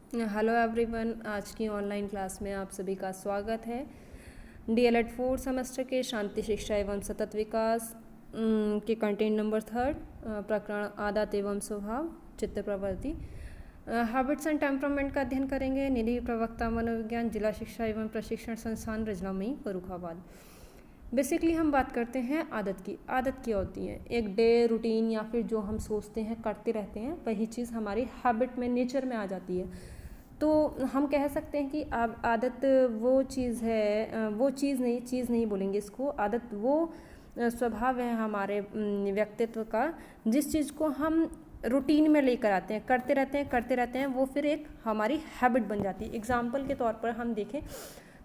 Hello everyone, आज की online class में आप सभी का स्वागत है। डीएलएड 4 सेमेस्टर के शांति शिक्षा एवं सतत विकास के कंटेंट नंबर 3 प्रकरण आदत एवं स्वभाव चित्त प्रवृत्ति हैबिट्स एंड टेम्परामेंट का अध्ययन करेंगे। निधि प्रवक्ता मनोविज्ञान, जिला शिक्षा एवं प्रशिक्षण संस्थान रजलामई फर्रुखाबाद। बेसिकली हम बात करते हैं आदत की। आदत क्या होती है? एक डे रूटीन या फिर जो हम सोचते हैं करते रहते हैं, वही चीज़ हमारी हैबिट में, नेचर में आ जाती है। तो हम कह सकते हैं कि आदत वो चीज़ है, वो चीज़ नहीं बोलेंगे इसको। आदत वो स्वभाव है हमारे व्यक्तित्व का, जिस चीज़ को हम रूटीन में लेकर आते हैं, करते रहते हैं, वो फिर एक हमारी हैबिट बन जाती है। एग्जाम्पल के तौर पर हम देखें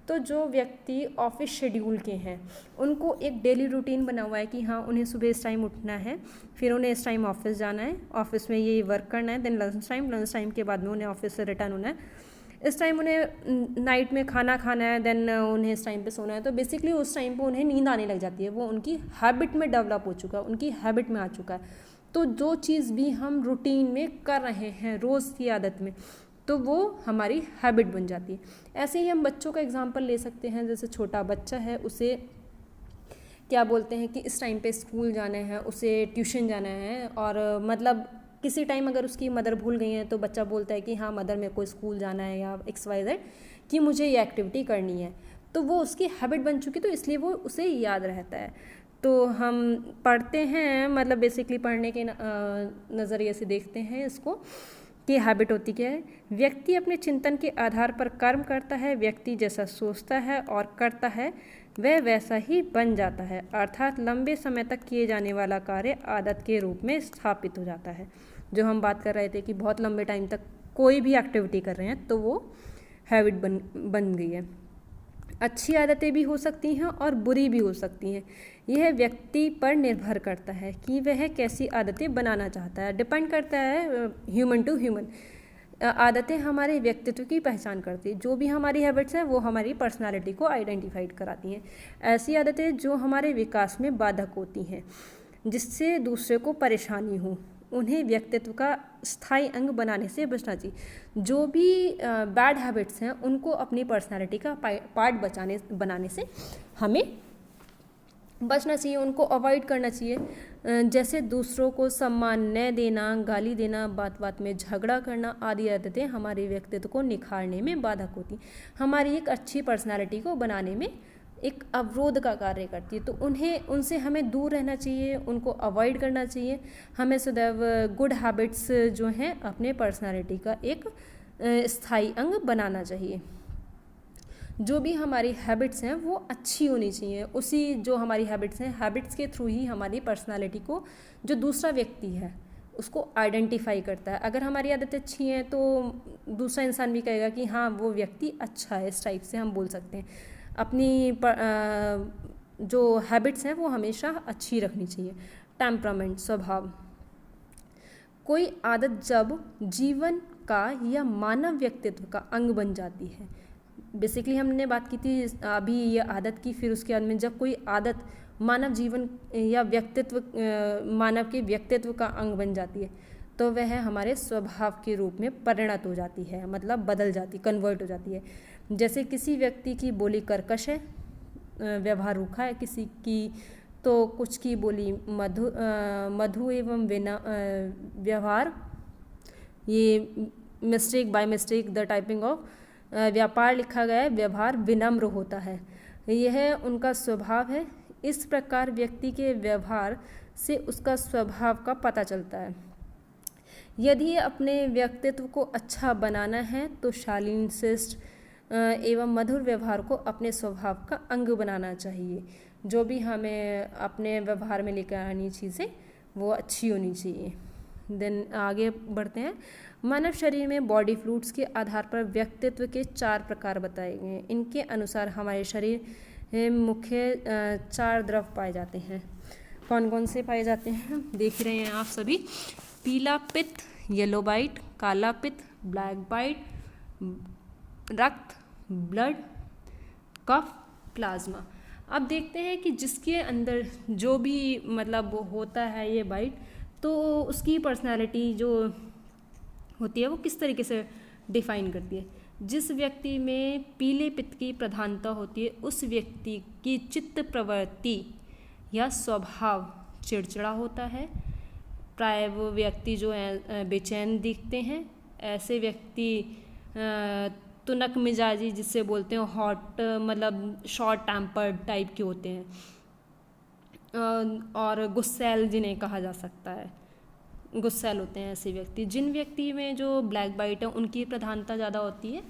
तो जो व्यक्ति ऑफिस शेड्यूल के हैं, उनको एक डेली रूटीन बना हुआ है कि हाँ, उन्हें सुबह इस टाइम उठना है, फिर उन्हें इस टाइम ऑफिस जाना है, ऑफिस में ये वर्क करना है, देन लंच टाइम के बाद में उन्हें ऑफिस से रिटर्न होना है, इस टाइम उन्हें नाइट में खाना खाना है, देन उन्हें इस टाइम पे सोना है। तो बेसिकली उस टाइम पे उन्हें नींद आने लग जाती है। वो उनकी हैबिट में डेवलप हो चुका है, उनकी हैबिट में आ चुका है। तो जो चीज़ भी हम रूटीन में कर रहे हैं रोज़ की आदत में, तो वो हमारी हैबिट बन जाती है। ऐसे ही हम बच्चों का एग्जांपल ले सकते हैं। जैसे छोटा बच्चा है, उसे क्या बोलते हैं कि इस टाइम पे स्कूल जाना है, उसे ट्यूशन जाना है, और मतलब किसी टाइम अगर उसकी मदर भूल गई है तो बच्चा बोलता है कि हाँ मदर, मेरे को स्कूल जाना है, या XYZ कि मुझे ये एक्टिविटी करनी है। तो वो उसकी हैबिट बन चुकी, तो इसलिए वो उसे याद रहता है। तो हम पढ़ते हैं, मतलब बेसिकली पढ़ने के नज़रिए से देखते हैं इसको कि हैबिट होती क्या है। व्यक्ति अपने चिंतन के आधार पर कर्म करता है। व्यक्ति जैसा सोचता है और करता है, वह वैसा ही बन जाता है। अर्थात लंबे समय तक किए जाने वाला कार्य आदत के रूप में स्थापित हो जाता है। जो हम बात कर रहे थे कि बहुत लंबे टाइम तक कोई भी एक्टिविटी कर रहे हैं, तो वो हैबिट बन गई है। अच्छी आदतें भी हो सकती हैं और बुरी भी हो सकती हैं। यह व्यक्ति पर निर्भर करता है कि वह कैसी आदतें बनाना चाहता है। डिपेंड करता है ह्यूमन टू ह्यूमन। आदतें हमारे व्यक्तित्व की पहचान करती है। जो भी हमारी हैबिट्स हैं वो हमारी पर्सनालिटी को आइडेंटिफाइड कराती हैं। ऐसी आदतें जो हमारे विकास में बाधक होती हैं, जिससे दूसरे को परेशानी हो, उन्हें व्यक्तित्व का स्थायी अंग बनाने से बचना चाहिए। जो भी बैड हैबिट्स हैं, उनको अपनी पर्सनालिटी का पार्ट बनाने से हमें बचना चाहिए, उनको अवॉइड करना चाहिए। जैसे दूसरों को सम्मान न देना, गाली देना, बात बात में झगड़ा करना आदि आदतें हमारे व्यक्तित्व को निखारने में बाधक होती, हमारी एक अच्छी पर्सनालिटी को बनाने में एक अवरोध का कार्य करती है। तो उनसे हमें दूर रहना चाहिए, उनको अवॉइड करना चाहिए। हमें सदैव गुड हैबिट्स जो हैं अपने पर्सनालिटी का एक स्थायी अंग बनाना चाहिए। जो भी हमारी हैबिट्स हैं वो अच्छी होनी चाहिए। उसी जो हमारी हैबिट्स हैं, हैबिट्स के थ्रू ही हमारी पर्सनालिटी को जो दूसरा व्यक्ति है उसको आइडेंटिफाई करता है। अगर हमारी आदतें अच्छी हैं तो दूसरा इंसान भी कहेगा कि हाँ, वो व्यक्ति अच्छा है, इस टाइप से हम बोल सकते हैं। अपनी जो हैबिट्स हैं वो हमेशा अच्छी रखनी चाहिए। टेम्परामेंट, स्वभाव। कोई आदत जब जीवन का या मानव व्यक्तित्व का अंग बन जाती है, बेसिकली हमने बात की थी अभी ये आदत की, फिर उसके बाद में जब कोई आदत मानव जीवन या मानव के व्यक्तित्व का अंग बन जाती है, तो वह हमारे स्वभाव के रूप में परिणत हो जाती है, मतलब बदल जाती, कन्वर्ट हो जाती है। जैसे किसी व्यक्ति की बोली कर्कश है, व्यवहार रूखा है किसी की, तो कुछ की बोली मधु एवं व्यवहार, ये mistake by mistake the typing of व्यापार लिखा गया है, व्यवहार विनम्र होता है। यह उनका स्वभाव है। इस प्रकार व्यक्ति के व्यवहार से उसका स्वभाव का पता चलता है। यदि अपने व्यक्तित्व को अच्छा बनाना है तो शालीन, शिष्ट एवं मधुर व्यवहार को अपने स्वभाव का अंग बनाना चाहिए। जो भी हमें अपने व्यवहार में लेकर आनी चीज़ें वो अच्छी होनी चाहिए। देन आगे बढ़ते हैं। मानव शरीर में बॉडी फ्लूइड्स के आधार पर व्यक्तित्व के 4 प्रकार बताए गए हैं। इनके अनुसार हमारे शरीर में मुख्य 4 द्रव पाए जाते हैं। कौन कौन से पाए जाते हैं देख रहे हैं आप सभी। पीला पित्त, येलो बाइट, काला पित्त, ब्लैक बाइट, रक्त, ब्लड, कफ, प्लाज्मा। अब देखते हैं कि जिसके अंदर जो भी मतलब होता है ये बाइट, तो उसकी पर्सनालिटी जो होती है वो किस तरीके से डिफाइन करती है। जिस व्यक्ति में पीले पित्त की प्रधानता होती है उस व्यक्ति की चित्त प्रवृत्ति या स्वभाव चिड़चिड़ा होता है। प्राय वो व्यक्ति जो है बेचैन दिखते हैं। ऐसे व्यक्ति तुनक मिजाजी जिससे बोलते हैं, हॉट मतलब शॉर्ट टेम्पर्ड टाइप के होते हैं, और गुस्सैल जिन्हें कहा जा सकता है, गुस्सैल होते हैं ऐसे व्यक्ति। जिन व्यक्ति में जो ब्लैक बाइट है उनकी प्रधानता ज़्यादा होती है,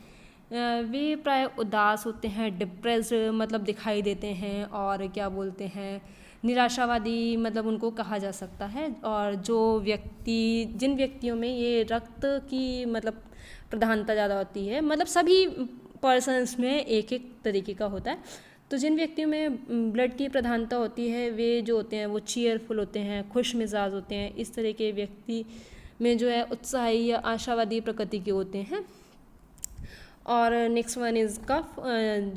वे प्राय उदास होते हैं, डिप्रेस्ड मतलब दिखाई देते हैं, और क्या बोलते हैं निराशावादी मतलब उनको कहा जा सकता है। और जिन व्यक्तियों में ये रक्त की मतलब प्रधानता ज़्यादा होती है, मतलब सभी पर्सन्स में एक एक तरीके का होता है, तो जिन व्यक्तियों में ब्लड की प्रधानता होती है वे जो होते हैं वो चीयरफुल होते हैं, खुश मिजाज होते हैं। इस तरह के व्यक्ति में जो है उत्साही या आशावादी प्रकृति के होते हैं। और नेक्स्ट वन इज़ कफ,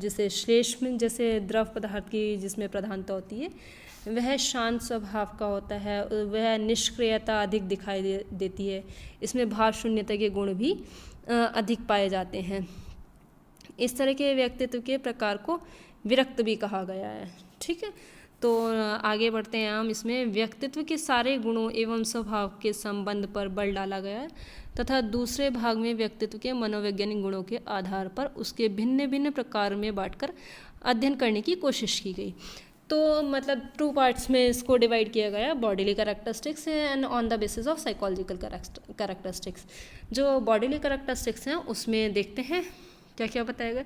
जिसे श्लेष्म जैसे द्रव पदार्थ की जिसमें प्रधानता होती है, वह शांत स्वभाव का होता है, वह निष्क्रियता अधिक दिखाई देती है। इसमें भाव शून्यता के गुण भी अधिक पाए जाते हैं। इस तरह के व्यक्तित्व के प्रकार को विरक्त भी कहा गया है। ठीक है, तो आगे बढ़ते हैं हम। इसमें व्यक्तित्व के सारे गुणों एवं स्वभाव के संबंध पर बल डाला गया है तथा दूसरे भाग में व्यक्तित्व के मनोवैज्ञानिक गुणों के आधार पर उसके भिन्न भिन्न प्रकार में बांटकर अध्ययन करने की कोशिश की गई। तो मतलब 2 पार्ट्स में इसको डिवाइड किया गया, bodily characteristics and on the basis of psychological characteristics. जो बॉडीली कैरेक्टरिस्टिक्स हैं उसमें देखते हैं क्या क्या बताएगा।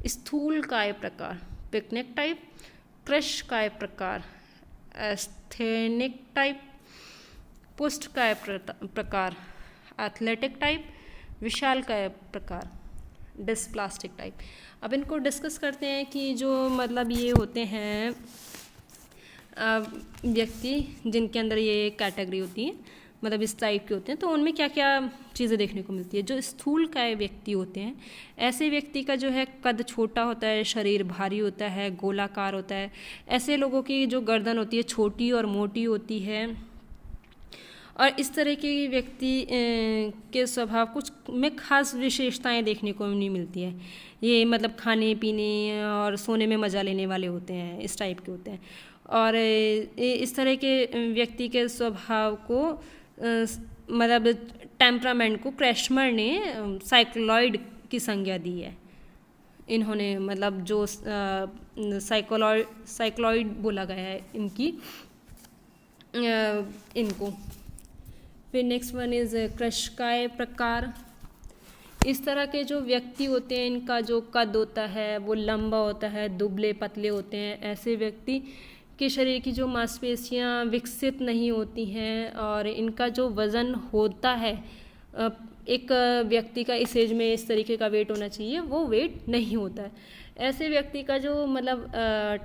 स्थूल काय प्रकार, पिकनिक टाइप, क्रश काय प्रकार, एस्थेनिक टाइप, पुष्ट काय प्रकार, एथलेटिक टाइप, विशाल काय प्रकार, डिस्प्लास्टिक टाइप। अब इनको डिस्कस करते हैं कि जो मतलब ये होते हैं व्यक्ति जिनके अंदर ये कैटेगरी होती है, मतलब इस टाइप के होते हैं, तो उनमें क्या क्या चीज़ें देखने को मिलती है। जो स्थूल काय व्यक्ति होते हैं, ऐसे व्यक्ति का जो है कद छोटा होता है, शरीर भारी होता है, गोलाकार होता है। ऐसे लोगों की जो गर्दन होती है छोटी और मोटी होती है। और इस तरह के व्यक्ति के स्वभाव कुछ में खास विशेषताएं देखने को नहीं मिलती है। ये मतलब खाने पीने और सोने में मज़ा लेने वाले होते हैं, इस टाइप के होते हैं। और इस तरह के व्यक्ति के स्वभाव को मतलब टेम्परामेंट को क्रैशमर ने साइक्लॉइड की संज्ञा दी है। इन्होंने मतलब जो साइक्लॉइड बोला गया है इनको। फिर नेक्स्ट वन इज़ क्रशकाय प्रकार। इस तरह के जो व्यक्ति होते हैं इनका जो कद होता है वो लंबा होता है, दुबले पतले होते हैं। ऐसे व्यक्ति के शरीर की जो मांसपेशियां विकसित नहीं होती हैं और इनका जो वज़न होता है, एक व्यक्ति का इस एज में इस तरीके का वेट होना चाहिए, वो वेट नहीं होता है। ऐसे व्यक्ति का जो मतलब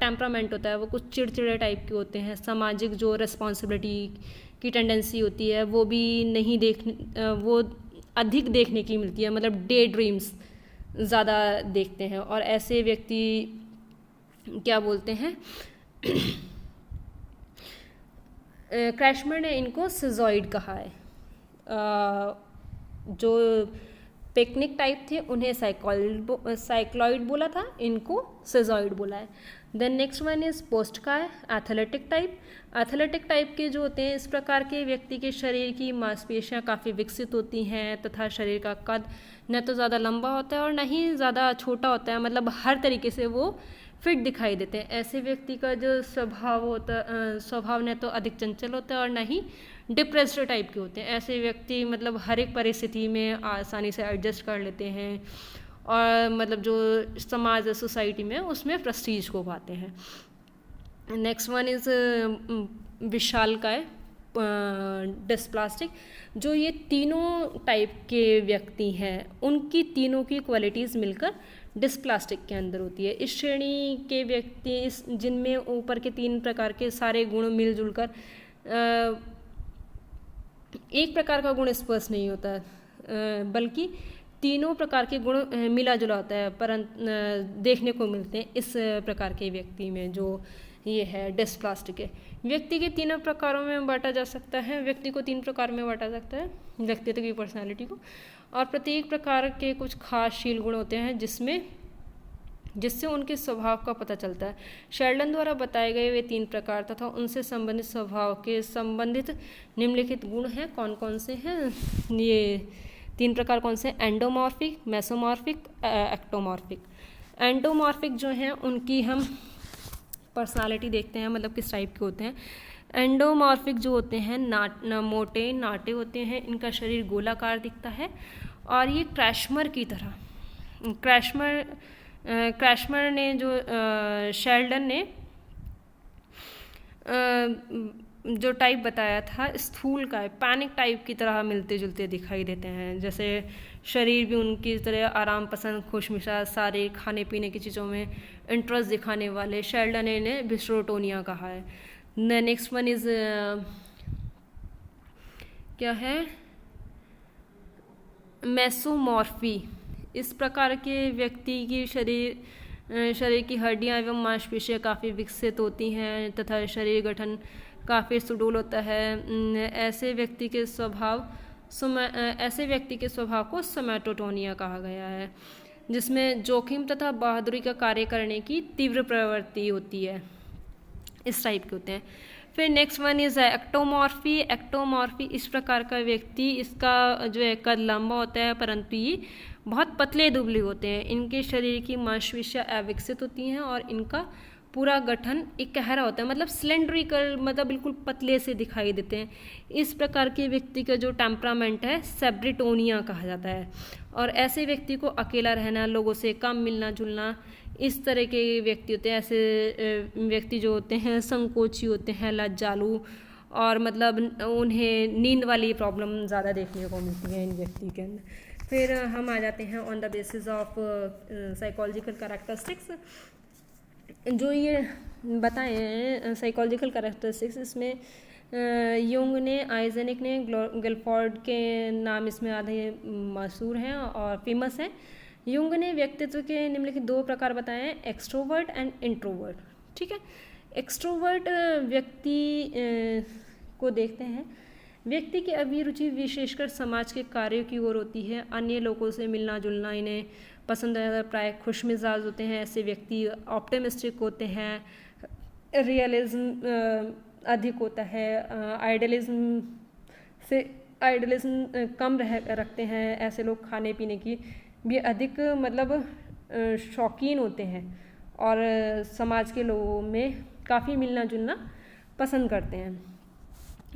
टेम्परामेंट होता है वो कुछ चिड़चिड़े टाइप के होते हैं। सामाजिक जो रिस्पॉन्सिबिलिटी की टेंडेंसी होती है वो भी वो अधिक देखने की मिलती है, मतलब डे ड्रीम्स ज़्यादा देखते हैं। और ऐसे व्यक्ति क्या बोलते हैं क्रैशमर ने इनको सिजॉइड कहा है। जो पिकनिक टाइप थे उन्हें साइक्लॉइड बोला था, इनको सिजॉइड बोला है। देन नेक्स्ट वन इज पोस्टकाय, एथलेटिक टाइप। एथलेटिक टाइप के जो होते हैं इस प्रकार के व्यक्ति के शरीर की मांसपेशियां काफ़ी विकसित होती हैं तथा शरीर का कद न तो ज़्यादा लंबा होता है और न ही ज़्यादा छोटा होता है, मतलब हर तरीके से वो फिट दिखाई देते हैं। ऐसे व्यक्ति का जो स्वभाव न तो अधिक चंचल होता है और न ही डिप्रेस्ड टाइप के होते हैं। ऐसे व्यक्ति मतलब हर एक परिस्थिति में आसानी से एडजस्ट कर लेते हैं और मतलब जो समाज सोसाइटी में उसमें प्रेस्टीज को पाते हैं। नेक्स्ट वन इज़ विशालकाय, डिस्प्लास्टिक। जो ये तीनों टाइप के व्यक्ति हैं उनकी तीनों की क्वालिटीज़ मिलकर डिस्प्लास्टिक के अंदर होती है। इस श्रेणी के व्यक्ति जिनमें ऊपर के 3 प्रकार के सारे गुण मिलजुल कर एक प्रकार का गुण स्पष्ट नहीं होता है, बल्कि तीनों प्रकार के गुण मिला जुला होता है, परंतु देखने को मिलते हैं इस प्रकार के व्यक्ति में जो ये है डिस्प्लास्टिक है। व्यक्ति के 3 प्रकारों में बांटा जा सकता है, व्यक्ति को 3 प्रकार में बांटा सकता है, व्यक्तित्व की पर्सनालिटी को। और प्रत्येक प्रकार के कुछ खास शील गुण होते हैं जिससे उनके स्वभाव का पता चलता है। शेल्डन द्वारा बताए गए वे 3 प्रकार तथा उनसे संबंधित स्वभाव के संबंधित निम्नलिखित गुण हैं। कौन कौन से हैं ये 3 प्रकार? कौन से? Endomorphic, mesomorphic, ectomorphic. एंडोमॉर्फिक जो हैं उनकी हम पर्सनालिटी देखते हैं, मतलब किस टाइप के होते हैं। एंडोमॉर्फिक जो होते हैं मोटे नाटे होते हैं, इनका शरीर गोलाकार दिखता है और ये क्रैशमर की तरह, क्रैशमर ने जो शेल्डन ने जो टाइप बताया था स्थूल का, पैनिक टाइप की तरह मिलते जुलते दिखाई देते हैं। जैसे शरीर भी उनकी तरह आराम पसंद, खुशमिजाज, सारे खाने पीने की चीज़ों में इंटरेस्ट दिखाने वाले शेल्डन ने इन्हें विस्ट्रोटोनिया कहा है। नेक्स्ट वन इज क्या है? मेसोमॉर्फी। इस प्रकार के व्यक्ति की शरीर की हड्डियां एवं मांसपेशियां काफ़ी विकसित होती हैं तथा शरीर गठन काफ़ी सुडौल होता है। ऐसे व्यक्ति के स्वभाव को सोमैटोटोनिया कहा गया है, जिसमें जोखिम तथा बहादुरी का कार्य करने की तीव्र प्रवृत्ति होती है। इस टाइप के होते हैं। फिर नेक्स्ट वन इज एक्टोमॉर्फी। एक्टोमॉर्फी इस प्रकार का व्यक्ति, इसका जो है कद लंबा होता है परंतु ये बहुत पतले दुबले होते हैं। इनके शरीर की मांसपेशियां अविकसित होती हैं और इनका पूरा गठन इकहरा होता है, मतलब सिलेंड्रिकल, मतलब बिल्कुल पतले से दिखाई देते हैं। इस प्रकार के व्यक्ति का जो टेम्परामेंट है सेब्रेटोनिया कहा जाता है। और ऐसे व्यक्ति को अकेला रहना, लोगों से कम मिलना जुलना, इस तरह के व्यक्ति होते हैं। ऐसे व्यक्ति जो होते हैं संकोची होते हैं, लज्जालू, और मतलब उन्हें नींद वाली प्रॉब्लम ज़्यादा देखने को मिलती है इन व्यक्ति के अंदर। फिर हम आ जाते हैं on the basis of psychological characteristics. जो ये बताए हैं साइकोलॉजिकल कैरेक्टरिस्टिक्स, इसमें युंग ने, आइजेनिक ने, गिलफोर्ड के नाम इसमें आधे मशहूर हैं और फेमस हैं। युंग ने व्यक्तित्व के निम्नलिखित 2 प्रकार बताए हैं, एक्सट्रोवर्ट एंड इंट्रोवर्ट। ठीक है, एक्सट्रोवर्ट व्यक्ति को देखते हैं। व्यक्ति की अभिरुचि विशेषकर समाज के कार्यों की ओर होती है। अन्य लोगों से मिलना जुलना इन्हें पसंद है, प्राय खुश मिजाज होते हैं। ऐसे व्यक्ति ऑप्टिमिस्टिक होते हैं, रियलिज्म अधिक होता है, आइडियलिज्म कम रखते हैं। ऐसे लोग खाने पीने की भी अधिक मतलब शौकीन होते हैं और समाज के लोगों में काफ़ी मिलना जुलना पसंद करते हैं।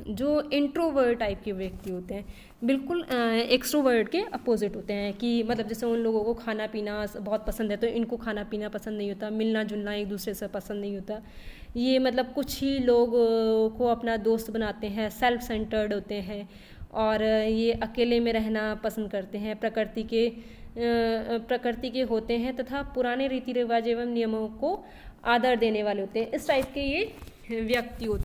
जो इंट्रोवर्ट टाइप के व्यक्ति होते हैं बिल्कुल एक्सट्रोवर्ट के अपोजिट होते हैं, कि मतलब जैसे उन लोगों को खाना पीना बहुत पसंद है तो इनको खाना पीना पसंद नहीं होता, मिलना जुलना एक दूसरे से पसंद नहीं होता। ये मतलब कुछ ही लोग को अपना दोस्त बनाते हैं, सेल्फ सेंटर्ड होते हैं और ये अकेले में रहना पसंद करते हैं, प्रकृति के होते हैं तथा पुराने रीति रिवाज एवं नियमों को आदर देने वाले होते हैं। इस टाइप के ये व्यक्ति होते हैं।